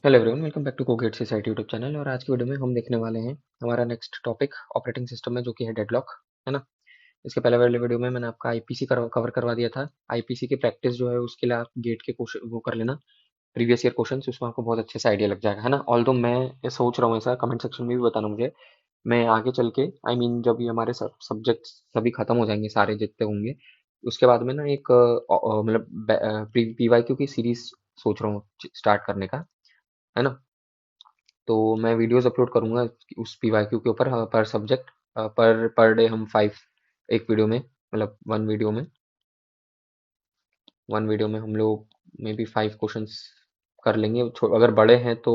Hello everyone, welcome back to Cogate society YouTube channel. और आज की वीडियो में हम देखने वाले हैं हमारा नेक्स्ट टॉपिक ऑपरेटिंग सिस्टम में, जो कि है डेडलॉक, है ना। इसके पहले वाले वीडियो में मैंने आपका आईपीसी कवर करवा दिया था। आईपीसी की प्रैक्टिस जो है उसके लिए आप गेट के क्वेश्चन वो कर लेना, प्रीवियस ईयर क्वेश्चन, उसमें आपको बहुत अच्छे से आइडिया लग जाएगा, है ना। ऑल्दो मैं ये सोच रहा हूँ, ऐसा कमेंट सेक्शन में भी बताना मुझे। मैं आगे चल के जब ये हमारे सब्जेक्ट सभी खत्म हो जाएंगे, सारे जितने होंगे, उसके बाद में ना एक मतलब पीवाईक्यू की सीरीज सोच रहा हूँ स्टार्ट करने का, है ना। तो मैं वीडियोस अपलोड करूंगा उस पीवाईक्यू के ऊपर, पर सब्जेक्ट, पर डे हम 5, एक वीडियो में, मतलब वन वीडियो में हम लोग मे बी 5 क्वेश्चंस कर लेंगे। अगर बड़े हैं तो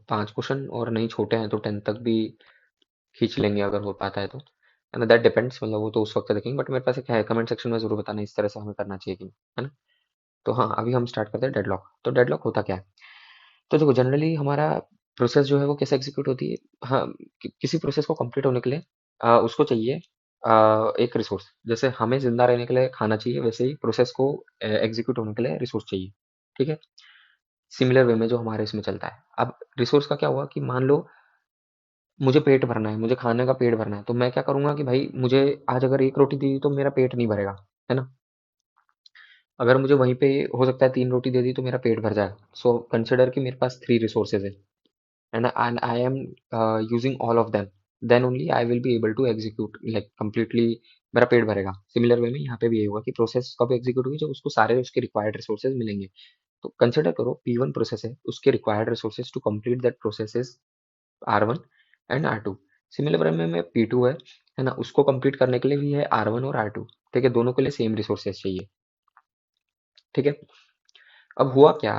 5 क्वेश्चन, और नहीं छोटे हैं तो 10 तक भी खींच लेंगे अगर हो पाता है तो, है ना। दैट डिपेंड्स, मतलब वो तो उस वक्त देखेंगे, बट मेरे पास एक है, कमेंट सेक्शन में जरूर बताना इस तरह से हमें करना चाहिए कि नहीं, है ना। तो हाँ, अभी हम स्टार्ट करते हैं डेडलॉक। तो डेडलॉक होता क्या है? तो देखो, जनरली हमारा प्रोसेस जो है वो कैसे एग्जीक्यूट होती है। हाँ, किसी प्रोसेस को कंप्लीट होने के लिए उसको चाहिए एक रिसोर्स। जैसे हमें जिंदा रहने के लिए खाना चाहिए, वैसे ही प्रोसेस को एग्जीक्यूट होने के लिए रिसोर्स चाहिए। ठीक है। सिमिलर वे में जो हमारे इसमें चलता है, अब रिसोर्स का क्या हुआ कि मान लो मुझे पेट भरना है, मुझे खाने का पेट भरना है, तो मैं क्या करूंगा कि भाई मुझे आज अगर एक रोटी दी तो मेरा पेट नहीं भरेगा, है ना। अगर मुझे वहीं पे हो सकता है 3 रोटी दे दी तो मेरा पेट भर जाएगा। सो कंसिडर कि मेरे पास 3 रिसोर्सेज है, and I am using all of them, then only I will be able to execute like completely, मेरा पेट भरेगा। सिमिलर वे में यहाँ पे भी ये होगा कि प्रोसेस कब एग्जीक्यूट होगी, जब उसको सारे उसके रिक्वायर्ड रिसोर्सेज मिलेंगे। तो कंसिडर करो P1 प्रोसेस है, उसके required resources to complete that process is R1 and R2। Similar way में P2 है ना, उसको कंप्लीट करने के लिए भी है R1 और R2। ठीक है, दोनों के लिए सेम रिसोर्सेज चाहिए। ठीक है। अब हुआ क्या,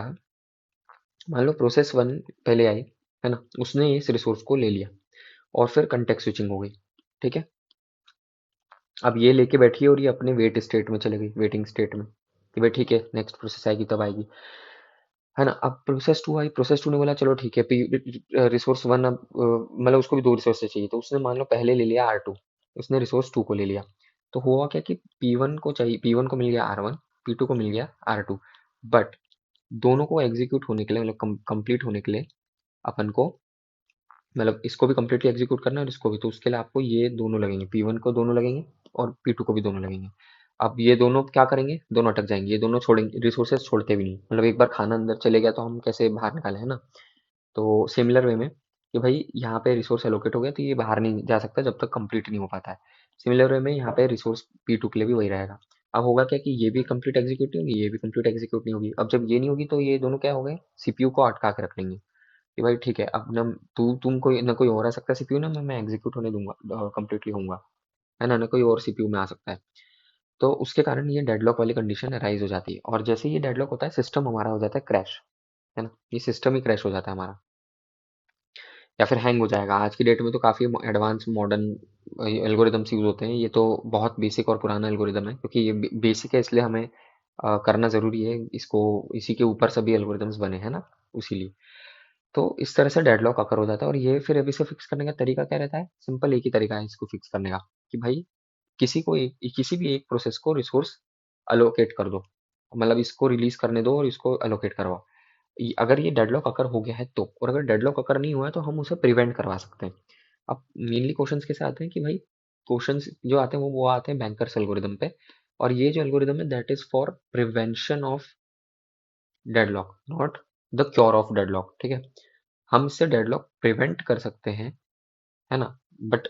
मान लो प्रोसेस 1 पहले आई, है ना, उसने इस रिसोर्स को ले लिया, और फिर कंटेक्स्ट स्विचिंग हो गई। ठीक है। अब ये लेके बैठी है और ये अपने वेट स्टेट में चले गई, वेटिंग स्टेट में, कि भाई ठीक है नेक्स्ट प्रोसेस आएगी तब आएगी, है ना। अब प्रोसेस 2 आई, प्रोसेस 2 ने बोला चलो ठीक है, रिसोर्स 1 अब मतलब उसको भी 2 रिसोर्सेज चाहिए, तो उसने मान लो पहले ले लिया R2, उसने रिसोर्स 2 को ले लिया। तो हुआ क्या कि P1 को चाहिए, P1 को मिल गया R1, P2 को मिल गया R2, बट दोनों को एग्जीक्यूट होने के लिए, मतलब कंप्लीट होने के लिए, अपन को मतलब इसको भी कंप्लीटली एग्जीक्यूट करना है और इसको भी, तो उसके लिए आपको ये दोनों लगेंगे, P1 को दोनों लगेंगे और P2 को भी दोनों लगेंगे। अब ये दोनों क्या करेंगे, दोनों अटक जाएंगे, ये दोनों छोड़ेंगे, रिसोर्सेज छोड़ते भी नहीं, मतलब एक बार खाना अंदर चले गया तो हम कैसे बाहर निकाले, है ना। तो सिमिलर वे में कि भाई यहाँ पे रिसोर्स एलोकेट हो गया तो ये बाहर नहीं जा सकता जब तक कंप्लीट नहीं हो पाता है। सिमिलर वे में यहाँ पे रिसोर्स P2 के लिए भी वही रहेगा। अब होगा क्या कि ये भी कंप्लीट एग्जीक्यूट नहीं होगी, ये भी कंप्लीट एग्जीक्यूट नहीं होगी। अब जब ये नहीं होगी तो ये दोनों क्या हो गए, सीपीयू को अटका के रख लेंगे, कि भाई ठीक है, अब न तुम कोई ना, कोई और आ सकता है सीपीयू ना, मैं एग्जीक्यूट होने दूंगा, कंप्लीटली होऊंगा, है ना कोई और सीपीयू में आ सकता है। तो उसके कारण ये डेडलॉक वाली कंडीशन राइज हो जाती है, और जैसे ही ये डेडलॉक होता है सिस्टम हमारा हो जाता है क्रैश, है ना। ये सिस्टम ही क्रैश हो जाता है हमारा, या फिर हैंग हो जाएगा। आज की डेट में तो काफ़ी एडवांस मॉडर्न एल्गोरिदम्स यूज होते हैं, ये तो बहुत बेसिक और पुराना एल्गोरिदम है, क्योंकि ये बेसिक है इसलिए हमें करना ज़रूरी है इसको, इसी के ऊपर सभी एल्गोरिदम्स बने हैं ना, उसीलिए। तो इस तरह से डेडलॉक अकर हो जाता है। और ये फिर अब इसे फिक्स करने का तरीका क्या रहता है, सिंपल एक ही तरीका है इसको फिक्स करने का, कि भाई किसी भी एक प्रोसेस को रिसोर्स अलोकेट कर दो, मतलब इसको रिलीज करने दो और इसको अलोकेट करवाओ। अगर ये डेडलॉक अकर हो गया है तो, और अगर डेडलॉक अकर नहीं हुआ है तो हम उसे प्रिवेंट करवा सकते हैं। अब मेनली क्वेश्चंस कैसे आते हैं कि भाई, क्वेश्चंस जो आते हैं वो आते हैं बैंकर्स एल्गोरिदम पे, और ये जो एल्गोरिदम है that is for prevention of deadlock, not the cure of deadlock. ठीक है। हम इससे डेडलॉक प्रिवेंट कर सकते हैं, है ना, बट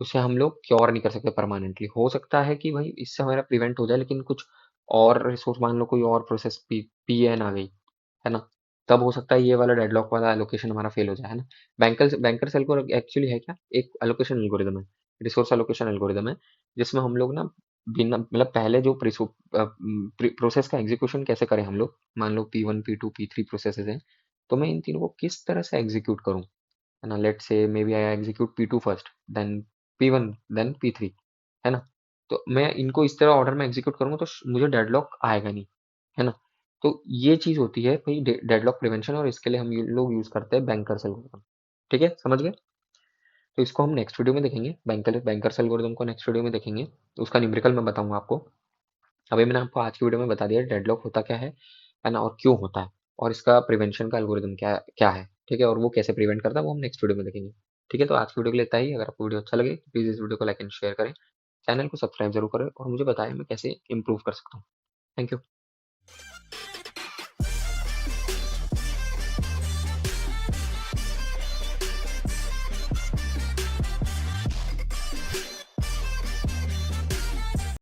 उसे हम लोग क्योर नहीं कर सकते परमानेंटली। हो सकता है कि भाई इससे हमारा प्रिवेंट हो जाए, लेकिन कुछ और रिसोर्स, मान लो कोई और प्रोसेस पी एन आ गई, है ना, तब हो सकता है ये वाला डेडलॉक वाला एलोकेशन हमारा फेल हो जाए, है ना। बैंकर सेल को एक्चुअली है क्या, एक एलोकेशन एल्गोरिदम है, रिसोर्स एलोकेशन एल्गोरिदम है, जिसमें हम लोग ना बिना, मतलब पहले जो प्रोसेस का एग्जीक्यूशन कैसे करें हम लोग, मान लो P1 P2 P3 प्रोसेसेस हैं, तो मैं इन तीनों को किस तरह से एग्जीक्यूट करूं, है ना। Let's say maybe I execute P2 first, then P1, then P3, है ना। तो मैं इनको इस तरह ऑर्डर में एग्जीक्यूट करूंगा तो मुझे डेडलॉक आएगा नहीं, है ना। तो ये चीज होती है भाई डेडलॉक प्रिवेंशन, और इसके लिए हम लोग यूज करते हैं बैंकर्स एल्गोरिथम। ठीक है, समझ गए। तो इसको हम नेक्स्ट वीडियो में देखेंगे, बैंकर्स एल्गोरिथम को नेक्स्ट वीडियो में देखेंगे, तो उसका न्यूमेरिकल मैं बताऊंगा आपको। अभी मैंने आपको आज की वीडियो में बता दिया डेडलॉक होता क्या है ना, और क्यों होता है। और इसका प्रिवेंशन का एल्गोरिदम क्या क्या है, ठीक है, और वो कैसे प्रिवेंट करता है वो हम नेक्स्ट वीडियो में देखेंगे। ठीक है, तो आज की वीडियो के लिए इतना ही। अगर आपको वीडियो अच्छा लगे तो प्लीज़ इस वीडियो को लाइक एंड शेयर करें, चैनल को सब्सक्राइब जरूर करें और मुझे बताएं मैं कैसे इंप्रूव कर सकता हूँ। Thank you.